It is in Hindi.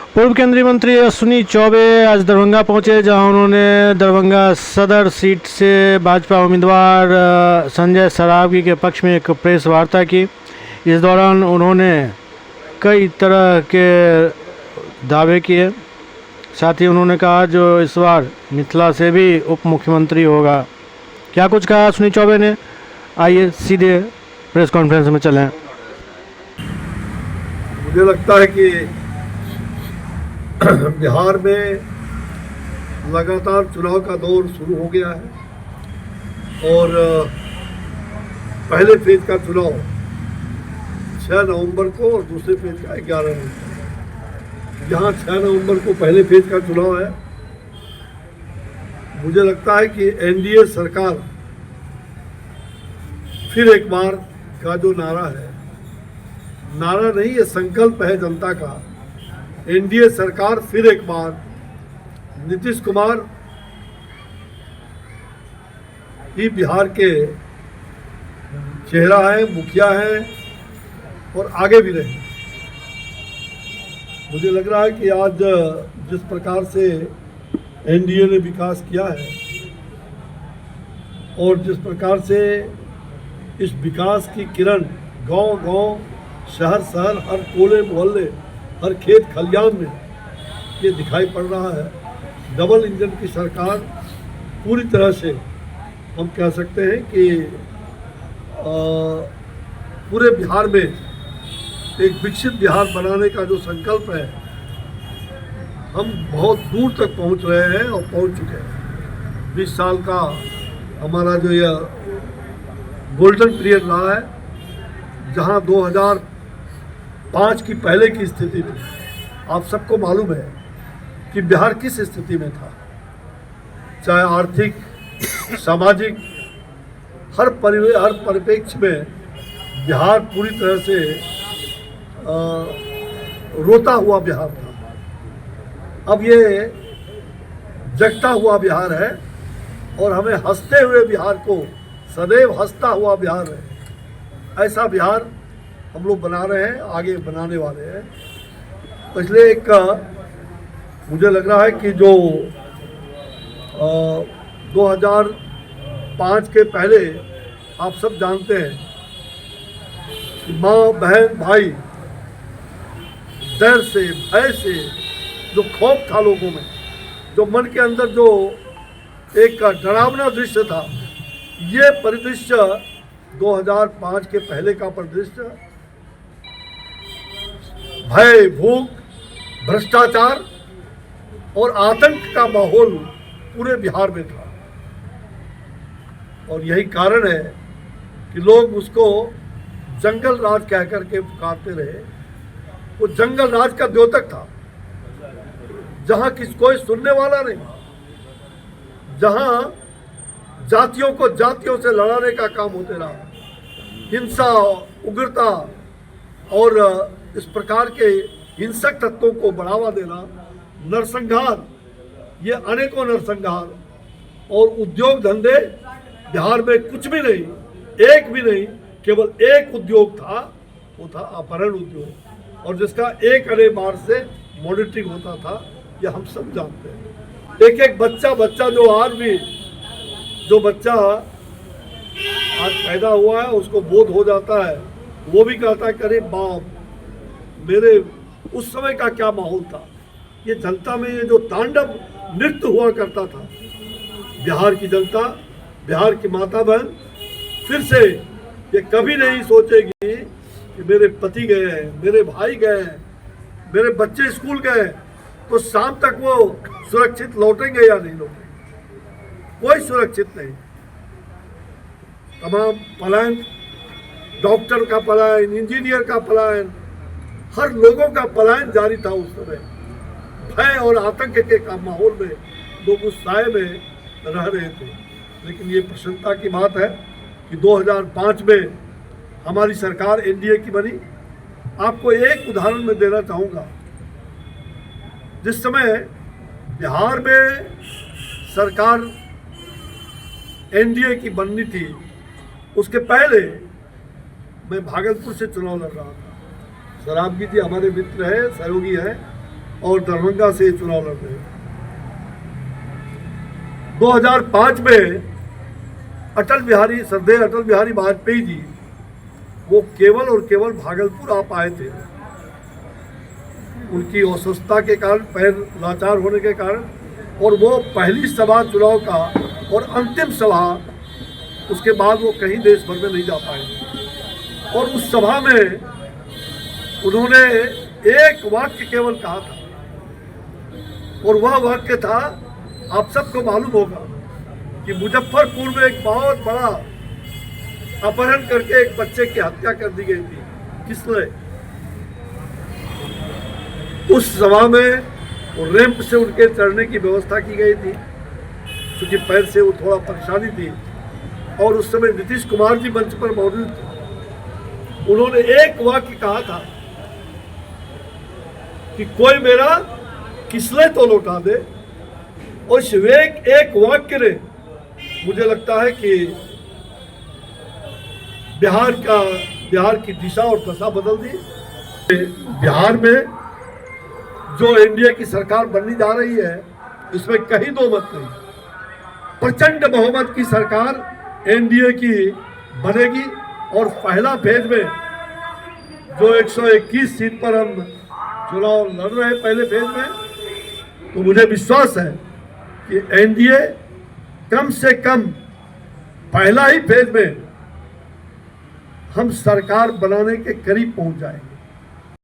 पूर्व केंद्रीय मंत्री अश्विनी चौबे आज दरभंगा पहुंचे, जहां उन्होंने दरभंगा सदर सीट से भाजपा उम्मीदवार संजय सरावगी के पक्ष में एक प्रेस वार्ता की। इस दौरान उन्होंने कई तरह के दावे किए। साथ ही उन्होंने कहा जो इस बार मिथिला से भी उप मुख्यमंत्री होगा। क्या कुछ कहा अश्विनी चौबे ने, आइए सीधे प्रेस कॉन्फ्रेंस में चलें। मुझे लगता है कि बिहार में लगातार चुनाव का दौर शुरू हो गया है और पहले फेज का चुनाव 6 नवंबर को और दूसरे फेज का 11 नवंबर। जहां 6 नवंबर को पहले फेज का चुनाव है, मुझे लगता है कि एनडीए सरकार फिर एक बार का जो नारा है, नारा नहीं, ये संकल्प है जनता का। एनडीए सरकार फिर एक बार नीतीश कुमार ही बिहार के चेहरा है, मुखिया है और आगे भी रहे। मुझे लग रहा है कि आज जिस प्रकार से एनडीए ने विकास किया है और जिस प्रकार से इस विकास की किरण गांव-गांव, शहर-शहर, हर कोने मोहल्ले, हर खेत खलियान में ये दिखाई पड़ रहा है। डबल इंजन की सरकार पूरी तरह से हम कह सकते हैं कि पूरे बिहार में एक विकसित बिहार बनाने का जो संकल्प है, हम बहुत दूर तक पहुंच रहे हैं और पहुंच चुके हैं। 20 साल का हमारा जो यह गोल्डन पीरियड रहा है, जहां 2005 की पहले की स्थिति थी। आप सबको मालूम है कि बिहार किस स्थिति में था, चाहे आर्थिक, सामाजिक, हर परिप्रेक्ष्य में बिहार पूरी तरह से रोता हुआ बिहार था। अब ये जगता हुआ बिहार है और हमें हंसते हुए बिहार को, सदैव हंसता हुआ बिहार है, ऐसा बिहार हम लोग बना रहे हैं, आगे बनाने वाले हैं। इसलिए एक मुझे लग रहा है कि जो 2005 के पहले आप सब जानते हैं कि माँ, बहन, भाई, डर से, भय से जो खौफ था लोगों में, जो मन के अंदर जो एक डरावना दृश्य था, ये परिदृश्य 2005 के पहले का परिदृश्य भय, भूख, भ्रष्टाचार और आतंक का माहौल पूरे बिहार में था। और यही कारण है कि लोग उसको जंगल राज कह करके पुकारते रहे। वो जंगल राज का द्योतक था, जहां कोई सुनने वाला नहीं, जहां जातियों को जातियों से लड़ाने का काम होते रहा, हिंसा, उग्रता और इस प्रकार के हिंसक तत्वों को बढ़ावा देना, नरसंहार, ये अनेकों नरसंहार और उद्योग धंधे बिहार में कुछ भी नहीं, एक भी नहीं, केवल एक उद्योग था, वो था अपहरण उद्योग, और जिसका एक अने बार से मॉनिटरिंग होता था, ये हम सब जानते हैं। एक एक बच्चा जो आज भी, जो बच्चा आज पैदा हुआ है उसको बोध हो जाता है, वो भी कहता है, अरे बाप, मेरे उस समय का क्या माहौल था। ये जनता में ये जो तांडव नृत्य हुआ करता था, बिहार की जनता, बिहार की माता बहन फिर से ये कभी नहीं सोचेगी कि मेरे पति गए हैं, मेरे भाई गए हैं, मेरे बच्चे स्कूल गए, तो शाम तक वो सुरक्षित लौटेंगे या नहीं लौटेंगे। कोई सुरक्षित नहीं। तमाम पलायन, डॉक्टर का पलायन, इंजीनियर का पलायन, हर लोगों का पलायन जारी था उस समय। भय और आतंक के माहौल में लोग उस साए में रह रहे थे। लेकिन ये प्रसन्नता की बात है कि 2005 में हमारी सरकार एनडीए की बनी। आपको एक उदाहरण मैं देना चाहूँगा। जिस समय बिहार में सरकार एनडीए की बननी थी, उसके पहले मैं भागलपुर से चुनाव लड़ रहा था। सरावगी जी हमारे मित्र हैं, सहयोगी हैं, और दरभंगा से चुनाव लड़ रहे हैं। 2005 में श्रद्धेय अटल बिहारी वाजपेयी जी वो केवल और केवल भागलपुर आ पाए थे। उनकी अस्वस्थता के कारण, पैर लाचार होने के कारण, और वो पहली सभा चुनाव का और अंतिम सभा, उसके बाद वो कहीं देश भर में नहीं जा पाए। और उस सभा में उन्होंने एक वाक्य केवल कहा था, और वह वाक्य था, आप सबको मालूम होगा कि मुजफ्फरपुर में एक बहुत बड़ा अपहरण करके एक बच्चे की हत्या कर दी गई थी। किसने? उस सभा में रैंप से उनके चढ़ने की व्यवस्था की गई थी, क्योंकि पैर से वो थोड़ा परेशानी थी, और उस समय नीतीश कुमार जी मंच पर मौजूद थे। उन्होंने एक वाक्य कहा था कि कोई मेरा किसले तो लौटा दे, और इस एक वाक्य ने, मुझे लगता है कि बिहार की दिशा और दशा बदल दी। बिहार में जो एनडीए की सरकार बनने जा रही है, इसमें कहीं दो मत नहीं, प्रचंड बहुमत की सरकार एनडीए की बनेगी। और पहला फेज में जो 121 सीट पर हम चुनाव लड़ रहे हैं पहले फेज में, तो मुझे विश्वास है कि एनडीए कम से कम पहला ही फेज में हम सरकार बनाने के करीब पहुंच जाएंगे।